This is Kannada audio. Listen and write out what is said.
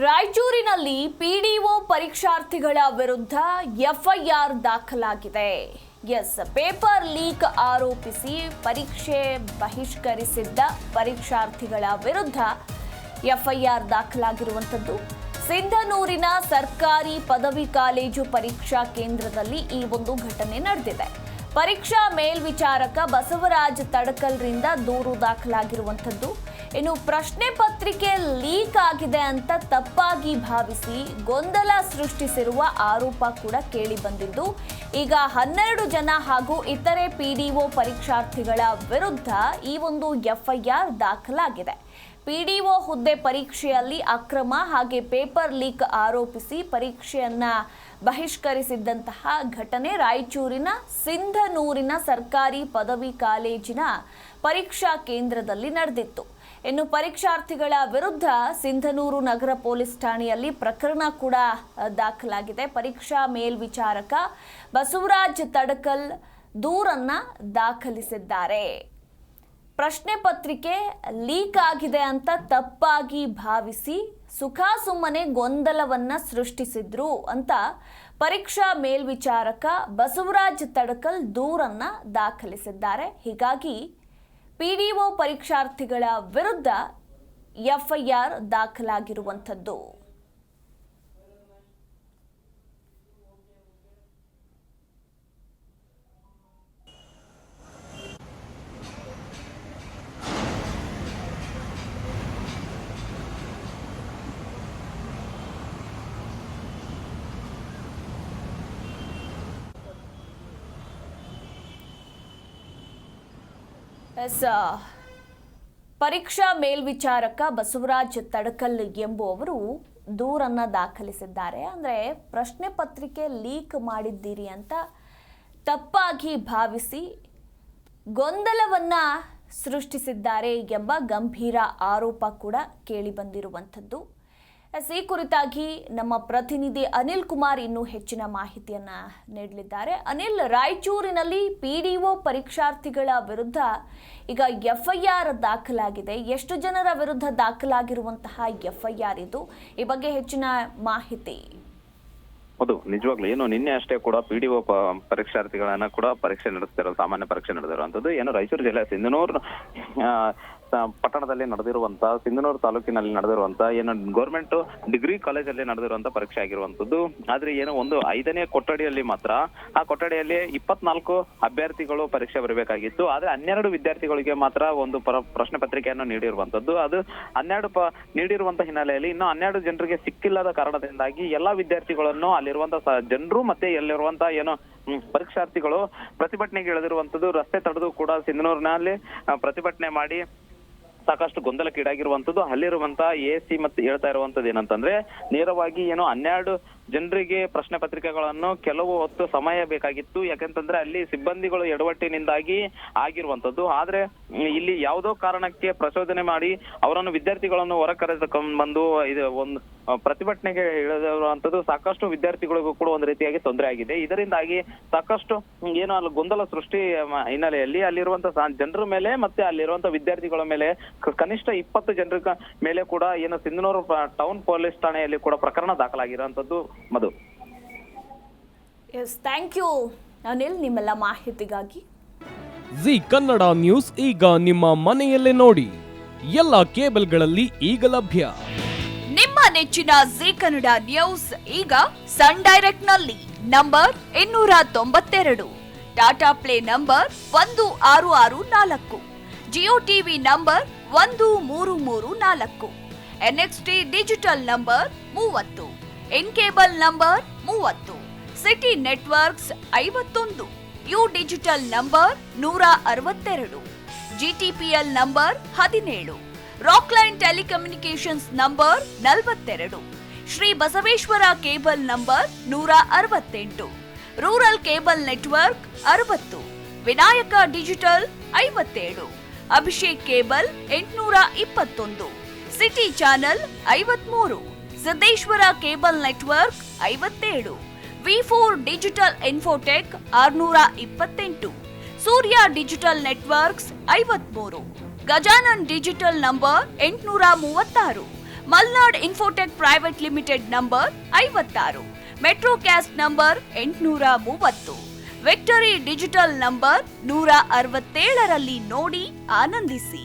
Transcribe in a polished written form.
ರಾಯಚೂರಿನಲ್ಲಿ ಪಿಡಿಒ ಪರೀಕ್ಷಾರ್ಥಿಗಳ ವಿರುದ್ಧ ಎಫ್ಐಆರ್ ದಾಖಲಾಗಿದೆ. ಪೇಪರ್ ಲೀಕ್ ಆರೋಪಿಸಿ ಪರೀಕ್ಷೆ ಬಹಿಷ್ಕರಿಸಿದ್ದ ಪರೀಕ್ಷಾರ್ಥಿಗಳ ವಿರುದ್ಧ ಎಫ್ಐಆರ್ ದಾಖಲಾಗಿರುವಂಥದ್ದು. ಸಿಂಧನೂರಿನ ಸರ್ಕಾರಿ ಪದವಿ ಕಾಲೇಜು ಪರೀಕ್ಷಾ ಕೇಂದ್ರದಲ್ಲಿ ಈ ಒಂದು ಘಟನೆ ನಡೆದಿದೆ. ಪರೀಕ್ಷಾ ಮೇಲ್ವಿಚಾರಕ ಬಸವರಾಜ್ ತಡಕಲ್ರಿಂದ ದೂರು ದಾಖಲಾಗಿರುವಂಥದ್ದು. ಇನ್ನು ಪ್ರಶ್ನೆ ಪತ್ರಿಕೆ ಲೀಕ್ ಆಗಿದೆ ಅಂತ ತಪ್ಪಾಗಿ ಭಾವಿಸಿ ಗೊಂದಲ ಸೃಷ್ಟಿಸಿರುವ ಆರೋಪ ಕೂಡ ಕೇಳಿ ಬಂದಿದ್ದು, ಈಗ 12 ಜನ ಹಾಗೂ ಇತರೆ ಪಿಡಿಒ ಪರೀಕ್ಷಾರ್ಥಿಗಳ ವಿರುದ್ಧ ಈ ಒಂದು ಎಫ್ಐಆರ್ ದಾಖಲಾಗಿದೆ. ಪಿಡಿಒ ಹುದ್ದೆ ಪರೀಕ್ಷೆಯಲ್ಲಿ ಅಕ್ರಮ ಹಾಗೆ ಪೇಪರ್ ಲೀಕ್ ಆರೋಪಿಸಿ ಪರೀಕ್ಷೆಯನ್ನ ಬಹಿಷ್ಕರಿಸಿದ್ದಂತಹ ಘಟನೆ ರಾಯಚೂರಿನ ಸಿಂಧನೂರಿನ ಸರ್ಕಾರಿ ಪದವಿ ಕಾಲೇಜಿನ ಪರೀಕ್ಷಾ ಕೇಂದ್ರದಲ್ಲಿ ನಡೆದಿತ್ತು. ಇನ್ನು ಪರೀಕ್ಷಾರ್ಥಿಗಳ ವಿರುದ್ಧ ಸಿಂಧನೂರು ನಗರ ಪೊಲೀಸ್ ಠಾಣೆಯಲ್ಲಿ ಪ್ರಕರಣ ಕೂಡ ದಾಖಲಾಗಿದೆ. ಪರೀಕ್ಷಾ ಮೇಲ್ವಿಚಾರಕ ಬಸವರಾಜ್ ತಡಕಲ್ ದೂರನ್ನ ದಾಖಲಿಸಿದ್ದಾರೆ. ಪ್ರಶ್ನೆ ಪತ್ರಿಕೆ ಲೀಕ್ ಆಗಿದೆ ಅಂತ ತಪ್ಪಾಗಿ ಭಾವಿಸಿ ಸುಮ್ಮನೆ ಗೊಂದಲವನ್ನ ಸೃಷ್ಟಿಸಿದ್ರು ಅಂತ ಪರೀಕ್ಷಾ ಮೇಲ್ವಿಚಾರಕ ಬಸವರಾಜ್ ತಡಕಲ್ ದೂರನ್ನ ದಾಖಲಿಸಿದ್ದಾರೆ. ಹೀಗಾಗಿ ಪಿಡಿಒ ಪರೀಕ್ಷಾರ್ಥಿಗಳ ವಿರುದ್ಧ ಎಫ್ಐಆರ್ ದಾಖಲಾಗಿರುವಂಥದ್ದು. ಪರೀಕ್ಷಾ ಮೇಲ್ವಿಚಾರಕ ಬಸವರಾಜ್ ತಡಕಲ್ ಎಂಬುವವರು ದೂರನ್ನ ದಾಖಲಿಸಿದ್ದಾರೆ. ಅಂದರೆ ಪ್ರಶ್ನೆ ಪತ್ರಿಕೆ ಲೀಕ್ ಮಾಡಿದ್ದೀರಿ ಅಂತ ತಪ್ಪಾಗಿ ಭಾವಿಸಿ ಗೊಂದಲವನ್ನ ಸೃಷ್ಟಿಸಿದ್ದಾರೆ ಎಂಬ ಗಂಭೀರ ಆರೋಪ ಕೂಡ ಕೇಳಿ ಬಂದಿರುವಂಥದ್ದು. ಈ ಕುರಿತಾಗಿ ನಮ್ಮ ಪ್ರತಿನಿಧಿ ಅನಿಲ್ ಕುಮಾರ್ ಇನ್ನೂ ಹೆಚ್ಚಿನ ಮಾಹಿತಿಯನ್ನ ನೀಡಲಿದ್ದಾರೆ. ಅನಿಲ್, ರಾಯಚೂರಿನಲ್ಲಿ ಪಿಡಿಒ ಪರೀಕ್ಷಾರ್ಥಿಗಳ ವಿರುದ್ಧ ಈಗ ಎಫ್ಐಆರ್ ದಾಖಲಾಗಿದೆ. ಎಷ್ಟು ಜನರ ವಿರುದ್ಧ ದಾಖಲಾಗಿರುವಂತಹ ಎಫ್ಐಆರ್ ಇದು? ಈ ಬಗ್ಗೆ ಹೆಚ್ಚಿನ ಮಾಹಿತಿ. ಹೌದು, ನಿಜವಾಗ್ಲೂ ಏನು ನಿನ್ನೆ ಅಷ್ಟೇ ಕೂಡ ಪಿಡಿಒ ಪರೀಕ್ಷಾರ್ಥಿಗಳನ್ನ ಕೂಡ ಪರೀಕ್ಷೆ ನಡೆಸ್ತಿರೋ ಸಾಮಾನ್ಯ ಪರೀಕ್ಷೆ ನಡೆದಿರುವಂತದ್ದು ಏನು ರಾಯಚೂರು ಜಿಲ್ಲೆ ಸಿಂಧನೂರು ಪಟ್ಟಣದಲ್ಲಿ ನಡೆದಿರುವಂತ ಸಿಂಧನೂರು ತಾಲೂಕಿನಲ್ಲಿ ನಡೆದಿರುವಂತ ಏನು ಗೌರ್ಮೆಂಟ್ ಡಿಗ್ರಿ ಕಾಲೇಜಲ್ಲಿ ನಡೆದಿರುವಂತ ಪರೀಕ್ಷೆ ಆಗಿರುವಂತದ್ದು. ಆದ್ರೆ ಏನು ಒಂದು 5ನೇ ಕೊಠಡಿಯಲ್ಲಿ ಮಾತ್ರ ಆ ಕೊಠಡಿಯಲ್ಲಿ 24 ಅಭ್ಯರ್ಥಿಗಳು ಪರೀಕ್ಷೆ ಬರಬೇಕಾಗಿತ್ತು. ಆದ್ರೆ 12 ವಿದ್ಯಾರ್ಥಿಗಳಿಗೆ ಮಾತ್ರ ಒಂದು ಪ್ರಶ್ನೆ ಪತ್ರಿಕೆಯನ್ನು ನೀಡಿರುವಂತದ್ದು. ಅದು 12 ನೀಡಿರುವಂತ ಹಿನ್ನೆಲೆಯಲ್ಲಿ ಇನ್ನು 12 ಜನರಿಗೆ ಸಿಕ್ಕಿಲ್ಲದ ಕಾರಣದಿಂದಾಗಿ ಎಲ್ಲಾ ವಿದ್ಯಾರ್ಥಿಗಳನ್ನು ಅಲ್ಲಿರುವಂತ ಜನರು ಮತ್ತೆ ಎಲ್ಲಿರುವಂತ ಏನು ಪರೀಕ್ಷಾರ್ಥಿಗಳು ಪ್ರತಿಭಟನೆಗೆ ಇಳಿದಿರುವಂತದ್ದು. ರಸ್ತೆ ತಡೆದು ಕೂಡ ಸಿಂಧನೂರಿನಲ್ಲಿ ಪ್ರತಿಭಟನೆ ಮಾಡಿ ಸಾಕಷ್ಟು ಗೊಂದಲಕ್ಕೀಡಾಗಿರುವಂತದ್ದು. ಅಲ್ಲಿರುವಂತ ಎಸಿ ಮತ್ತೆ ಹೇಳ್ತಾ ಇರುವಂತದ್ದು ಏನಂತಂದ್ರೆ ನೇರವಾಗಿ ಏನು 12 ಜನರಿಗೆ ಪ್ರಶ್ನೆ ಪತ್ರಿಕೆಗಳನ್ನು ಕೆಲವು ಹೊತ್ತು ಸಮಯ ಬೇಕಾಗಿತ್ತು. ಯಾಕಂತಂದ್ರೆ ಅಲ್ಲಿ ಸಿಬ್ಬಂದಿಗಳು ಎಡವಟ್ಟಿನಿಂದಾಗಿ ಆಗಿರುವಂತದ್ದು. ಆದ್ರೆ ಇಲ್ಲಿ ಯಾವುದೋ ಕಾರಣಕ್ಕೆ ಪ್ರಚೋದನೆ ಮಾಡಿ ಅವರನ್ನು ವಿದ್ಯಾರ್ಥಿಗಳನ್ನು ಹೊರ ಕರೆದುಕೊಂಡು ಬಂದು ಇದು ಒಂದು ಪ್ರತಿಭಟನೆಗೆ ಇಳಿದಿರುವಂತದ್ದು ಸಾಕಷ್ಟು ವಿದ್ಯಾರ್ಥಿಗಳಿಗೂ ಕೂಡ ಒಂದು ರೀತಿಯಾಗಿ ತೊಂದರೆ ಆಗಿದೆ. ಇದರಿಂದಾಗಿ ಸಾಕಷ್ಟು ಏನು ಅಲ್ಲಿ ಗೊಂದಲ ಸೃಷ್ಟಿ ಹಿನ್ನೆಲೆಯಲ್ಲಿ ಅಲ್ಲಿರುವಂತ ಜನರ ಮೇಲೆ ಮತ್ತೆ ಅಲ್ಲಿರುವಂತ ವಿದ್ಯಾರ್ಥಿಗಳ ಮೇಲೆ ಕನಿಷ್ಠ 20 ಜನರ ಮೇಲೆ ಕೂಡ ಏನು ಸಿಂಧನೂರು ಟೌನ್ ಪೊಲೀಸ್ ಠಾಣೆಯಲ್ಲಿ ಕೂಡ ಪ್ರಕರಣ ದಾಖಲಾಗಿರುವಂತದ್ದು. ಮಧು, ಥ್ಯಾಂಕ್ ಯು ಅನಿಲ್ ನಿಮ್ಮೆಲ್ಲ ಮಾಹಿತಿಗಾಗಿ. ಜಿ ಕನ್ನಡ ನ್ಯೂಸ್ ಈಗ ನಿಮ್ಮ ಮನೆಯಲ್ಲೇ ನೋಡಿ. ಎಲ್ಲ ಕೇಬಲ್ಗಳಲ್ಲಿ ಈಗ ಲಭ್ಯ. ನಿಮ್ಮ ನೆಚ್ಚಿನ ಜಿ ಕನ್ನಡ ನ್ಯೂಸ್ ಈಗ ಸನ್ ಡೈರೆಕ್ಟ್ ನಲ್ಲಿ number 292, Tata play number 1664, Jio TV number 1334, NXT digital number 30, in cable number 30, city networks 51, U digital number 162, GTPL number 17, Rockline telecommunications number 42, Shri Basaveshwara cable number 168, rural cable network 60, Vinayaka digital 57, Abhishek cable 821, city channel 53, Siddeshwara cable network 57, V4 digital Infotech 628, Surya digital networks 53, Gajanan digital number 836, Malnad infotech private limited number 56, Metrocast number 830, victory digital number 167ರಲ್ಲಿ ನೋಡಿ ಆನಂದಿಸಿ.